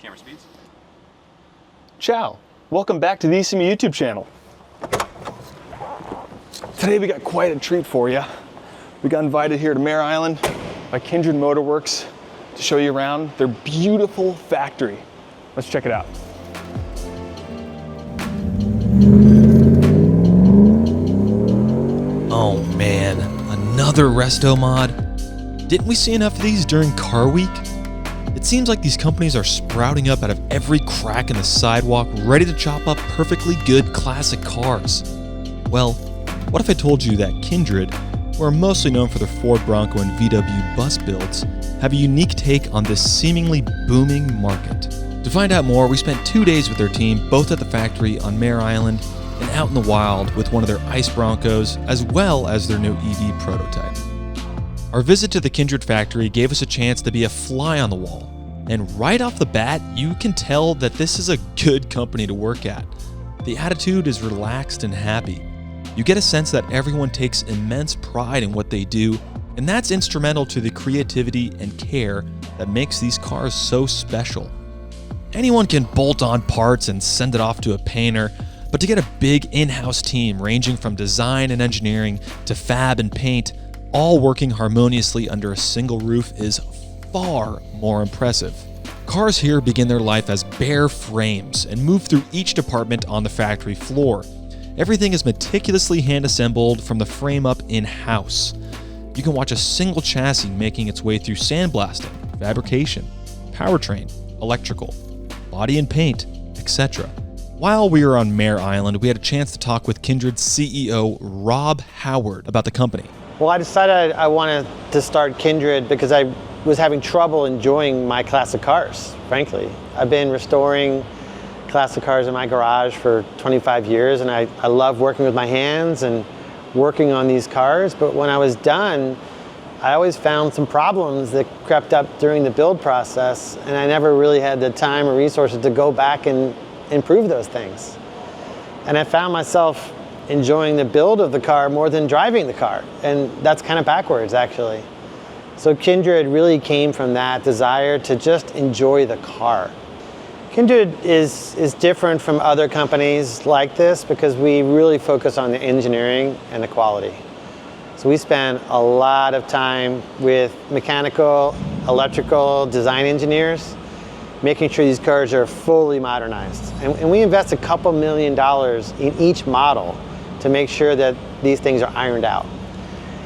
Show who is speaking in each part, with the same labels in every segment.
Speaker 1: Camera speeds.
Speaker 2: Ciao, welcome back to the ISSIMI YouTube channel. Today we got quite a treat for you. We got invited here to Mare Island by Kindred Motorworks to show you around their beautiful factory. Let's check it out.
Speaker 3: Oh man, another resto mod? Didn't we see enough of these during Car Week? It seems like these companies are sprouting up out of every crack in the sidewalk, ready to chop up perfectly good classic cars. Well, what if I told you that Kindred, who are mostly known for their Ford Bronco and VW bus builds, have a unique take on this seemingly booming market? To find out more, we spent 2 days with their team, both at the factory on Mare Island and out in the wild with one of their ICE Broncos, as well as their new EV prototype. Our visit to the Kindred factory gave us a chance to be a fly on the wall. And right off the bat, you can tell that this is a good company to work at. The attitude is relaxed and happy. You get a sense that everyone takes immense pride in what they do, and that's instrumental to the creativity and care that makes these cars so special. Anyone can bolt on parts and send it off to a painter, but to get a big in-house team ranging from design and engineering to fab and paint, all working harmoniously under a single roof is far more impressive. Cars here begin their life as bare frames and move through each department on the factory floor. Everything is meticulously hand-assembled from the frame up in-house. You can watch a single chassis making its way through sandblasting, fabrication, powertrain, electrical, body and paint, etc. While we were on Mare Island, we had a chance to talk with Kindred's CEO, Rob Howard, about the company.
Speaker 4: Well, I decided I wanted to start Kindred because I was having trouble enjoying my classic cars, frankly. I've been restoring classic cars in my garage for 25 years, and I love working with my hands and working on these cars, but when I was done, I always found some problems that crept up during the build process, and I never really had the time or resources to go back and improve those things. And I found myself enjoying the build of the car more than driving the car, and that's kind of backwards, actually. So Kindred really came from that desire to just enjoy the car. Kindred is different from other companies like this because we really focus on the engineering and the quality. So we spend a lot of time with mechanical, electrical, design engineers, making sure these cars are fully modernized. And we invest a couple $1 million in each model to make sure that these things are ironed out.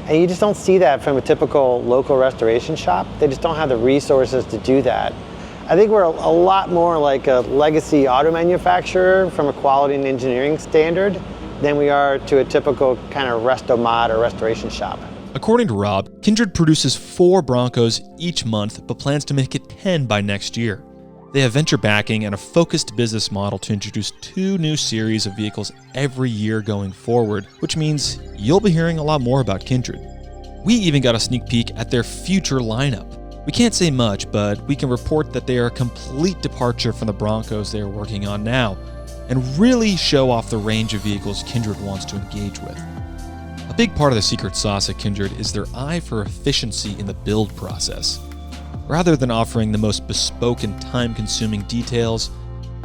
Speaker 4: And you just don't see that from a typical local restoration shop. They just don't have the resources to do that. I think we're a lot more like a legacy auto manufacturer from a quality and engineering standard than we are to a typical kind of restomod or restoration shop.
Speaker 3: According to Rob, Kindred produces 4 Broncos each month, but plans to make it 10 by next year. They have venture backing and a focused business model to introduce 2 new series of vehicles every year going forward, which means you'll be hearing a lot more about Kindred. We even got a sneak peek at their future lineup. We can't say much, but we can report that they are a complete departure from the Broncos they are working on now, and really show off the range of vehicles Kindred wants to engage with. A big part of the secret sauce at Kindred is their eye for efficiency in the build process. Rather than offering the most bespoke and time-consuming details,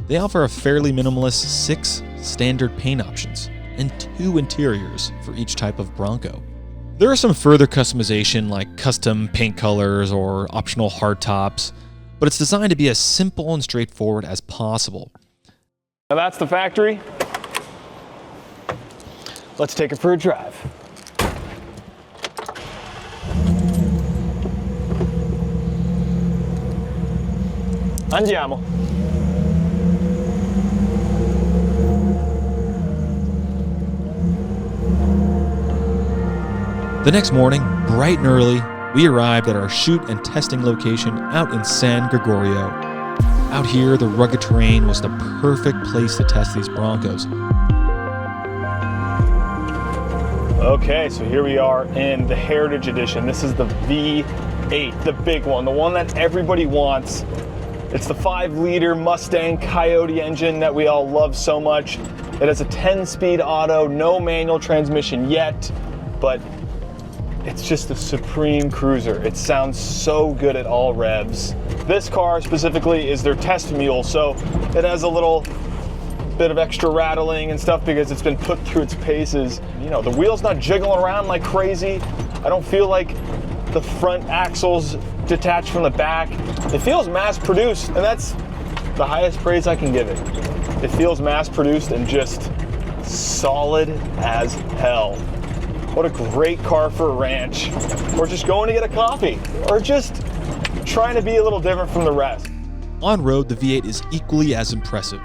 Speaker 3: they offer a fairly minimalist 6 standard paint options and 2 interiors for each type of Bronco. There is some further customization like custom paint colors or optional hardtops, but it's designed to be as simple and straightforward as possible.
Speaker 2: Now that's the factory. Let's take it for a drive. Andiamo.
Speaker 3: The next morning, bright and early, we arrived at our shoot and testing location out in San Gregorio. Out here, the rugged terrain was the perfect place to test these Broncos.
Speaker 2: Okay, so here we are in the Heritage Edition. This is the V8, the big one, the one that everybody wants. It's the 5-liter Mustang Coyote engine that we all love so much. It has a 10-speed auto, no manual transmission yet, but it's just a supreme cruiser. It sounds so good at all revs. This car specifically is their test mule, so it has a little bit of extra rattling and stuff because it's been put through its paces. You know, the wheel's not jiggling around like crazy. I don't feel like the front axle's detached from the back. It feels mass produced, and that's the highest praise I can give it. It feels mass produced and just solid as hell. What a great car for a ranch, or just going to get a coffee, or just trying to be a little different from the rest.
Speaker 3: On road, the V8 is equally as impressive.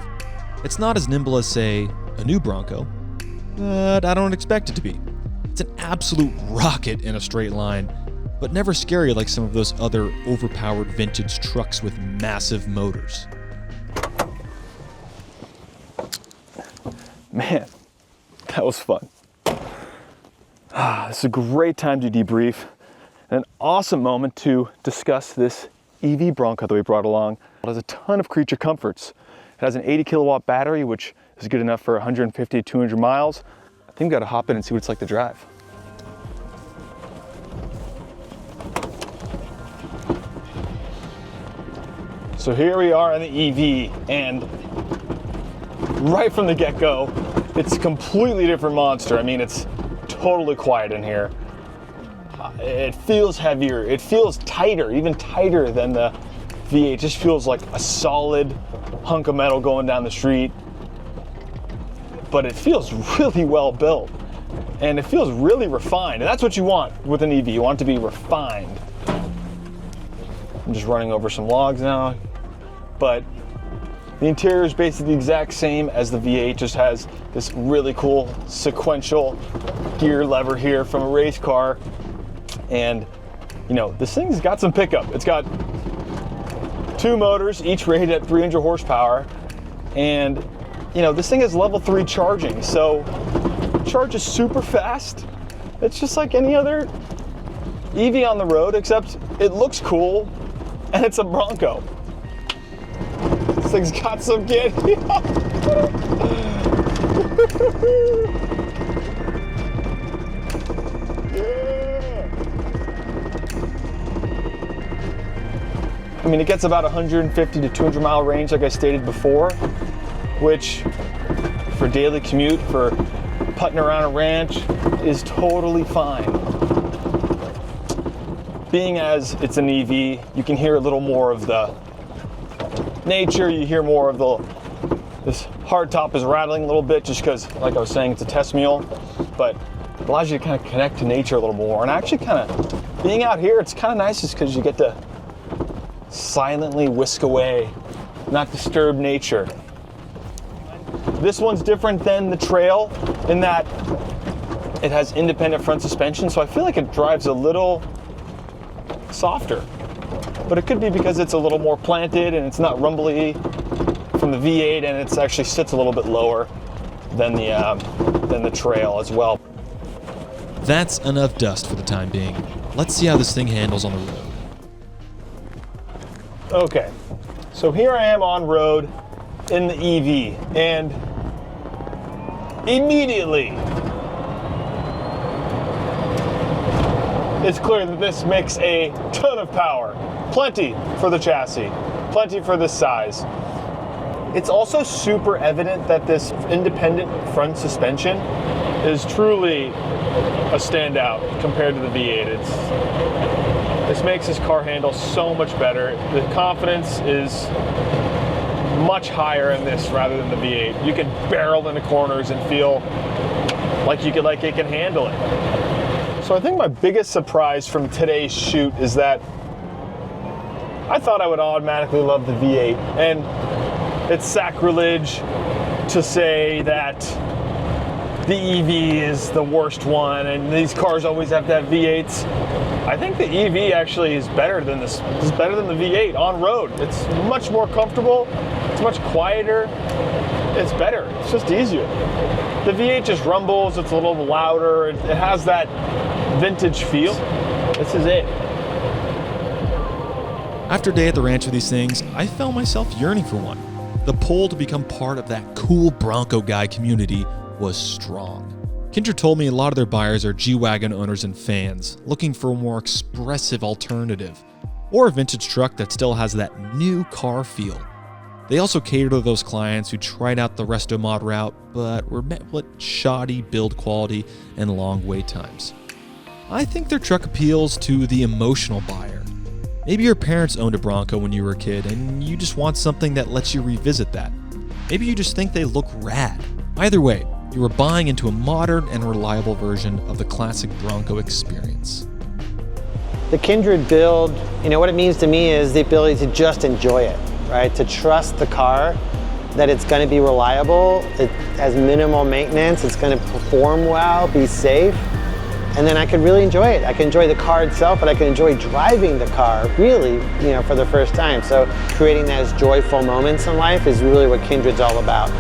Speaker 3: It's not as nimble as, say, a new Bronco, but I don't expect it to be. It's an absolute rocket in a straight line, but never scary like some of those other overpowered vintage trucks with massive motors.
Speaker 2: Man, that was fun. This is a great time to debrief, and an awesome moment to discuss this EV Bronco that we brought along. It has a ton of creature comforts. It has an 80 kilowatt battery, which is good enough for 150 to 200 miles. I think we gotta hop in and see what it's like to drive. So here we are in the EV, and right from the get-go, it's a completely different monster. I mean, it's totally quiet in here. It feels heavier, it feels tighter, even tighter than the V8. It just feels like a solid hunk of metal going down the street, but it feels really well built, and it feels really refined, and that's what you want with an EV. You want it to be refined. I'm just running over some logs now, but the interior is basically the exact same as the V8, just has this really cool sequential gear lever here from a race car. And you know, this thing's got some pickup. It's got two motors, each rated at 300 horsepower. And you know, this thing has level 3 charging, so it charges super fast. It's just like any other EV on the road, except it looks cool and it's a Bronco. This thing's got some get. I mean, it gets about 150 to 200 mile range, like I stated before, which for daily commute, for putting around a ranch, is totally fine. Being as it's an EV, you can hear a little more of the nature, you hear more of this hard top is rattling a little bit just because, like I was saying, it's a test mule, but it allows you to kind of connect to nature a little more. And actually kind of, being out here, it's kind of nice just because you get to silently whisk away, not disturb nature. This one's different than the Trail in that it has independent front suspension, so I feel like it drives a little softer. But it could be because it's a little more planted and it's not rumbly from the V8, and it actually sits a little bit lower than the Trail as well.
Speaker 3: That's enough dust for the time being. Let's see how this thing handles on the road.
Speaker 2: Okay, so here I am on road in the EV, and immediately it's clear that this makes a ton of power. Plenty for the chassis, plenty for this size. It's also super evident that this independent front suspension is truly a standout compared to the V8. This makes this car handle so much better. The confidence is much higher in this rather than the V8. You can barrel into corners and feel like it can handle it. So I think my biggest surprise from today's shoot is that I thought I would automatically love the V8, and it's sacrilege to say that the EV is the worst one and these cars always have to have V8s. I think the EV actually is better than this. It's better than the V8 on road. It's much more comfortable, it's much quieter, it's better, it's just easier. The V8 just rumbles, it's a little louder, it has that vintage feel. This is it.
Speaker 3: After a day at the ranch with these things, I found myself yearning for one. The pull to become part of that cool Bronco guy community was strong. Kindred told me a lot of their buyers are G-Wagon owners and fans, looking for a more expressive alternative, or a vintage truck that still has that new car feel. They also cater to those clients who tried out the restomod route, but were met with shoddy build quality and long wait times. I think their truck appeals to the emotional buyer. Maybe your parents owned a Bronco when you were a kid, and you just want something that lets you revisit that. Maybe you just think they look rad. Either way, you are buying into a modern and reliable version of the classic Bronco experience.
Speaker 4: The Kindred build, what it means to me is the ability to just enjoy it, right? To trust the car, that it's going to be reliable, it has minimal maintenance, it's going to perform well, be safe, and then I can really enjoy it. I can enjoy the car itself, but I can enjoy driving the car really, for the first time. So creating those joyful moments in life is really what Kindred's all about.